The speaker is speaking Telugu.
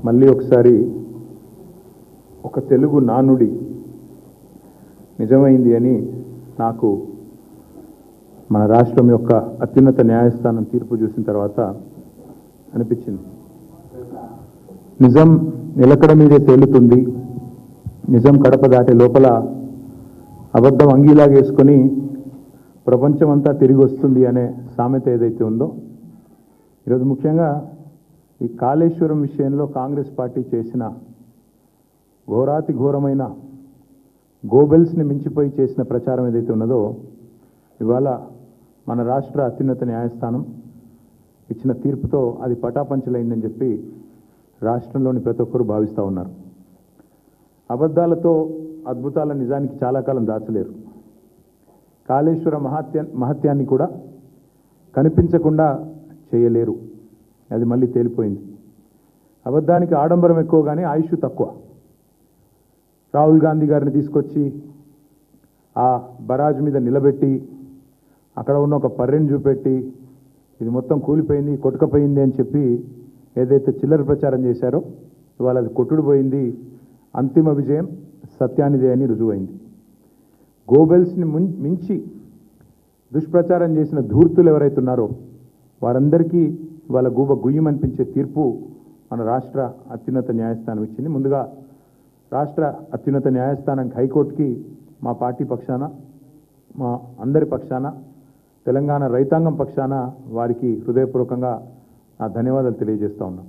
మళ్ళీ ఒకసారి ఒక తెలుగు నానుడి నిజమైంది అని నాకు మన రాష్ట్రం యొక్క అత్యున్నత న్యాయస్థానం తీర్పు చూసిన తర్వాత అనిపించింది. నిజం నిలకడ మీదే తేలుతుంది, నిజం కడప దాటే లోపల అబద్ధం అంగీలాగేసుకొని ప్రపంచం అంతా తిరిగి వస్తుంది అనే సామెత ఏదైతే ఉందో, ఈరోజు ముఖ్యంగా ఈ కాళేశ్వరం విషయంలో కాంగ్రెస్ పార్టీ చేసిన ఘోరాతి ఘోరమైన గోబెల్స్ని మించిపోయి చేసిన ప్రచారం ఏదైతే ఉన్నదో, ఇవాళ మన రాష్ట్ర అత్యున్నత న్యాయస్థానం ఇచ్చిన తీర్పుతో అది పటాపంచలైందని చెప్పి రాష్ట్రంలోని ప్రతి ఒక్కరూ భావిస్తూ ఉన్నారు. అబద్ధాలతో అద్భుతాల నిజానికి చాలా కాలం దాచలేరు. కాళేశ్వర మహత్యాన్ని కూడా కనిపించకుండా చేయలేరు, అది మళ్ళీ తేలిపోయింది. అబద్ధానికి ఆడంబరం ఎక్కువ కానీ ఆయుష్ తక్కువ. రాహుల్ గాంధీ గారిని తీసుకొచ్చి ఆ బరాజ్ మీద నిలబెట్టి అక్కడ ఉన్న ఒక పర్రెని చూపెట్టి ఇది మొత్తం కూలిపోయింది, కొట్టుకపోయింది అని చెప్పి ఏదైతే చిల్లర ప్రచారం చేశారో, ఇవాళ అది కొట్టుడు పోయింది. అంతిమ విజయం సత్యానిదే అని రుజువైంది. గోబెల్స్ని మించి దుష్ప్రచారం చేసిన ధూర్తులు ఎవరైతే ఉన్నారో వారందరికీ వాళ్ళ గూబ గుయ్యమనిపించే తీర్పు మన రాష్ట్ర అత్యున్నత న్యాయస్థానం ఇచ్చింది. ముందుగా రాష్ట్ర అత్యున్నత న్యాయస్థానానికి, హైకోర్టుకి మా పార్టీ పక్షాన, మా అందరి పక్షాన, తెలంగాణ రైతాంగం పక్షాన వారికి హృదయపూర్వకంగా నా ధన్యవాదాలు తెలియజేస్తా ఉన్నాం.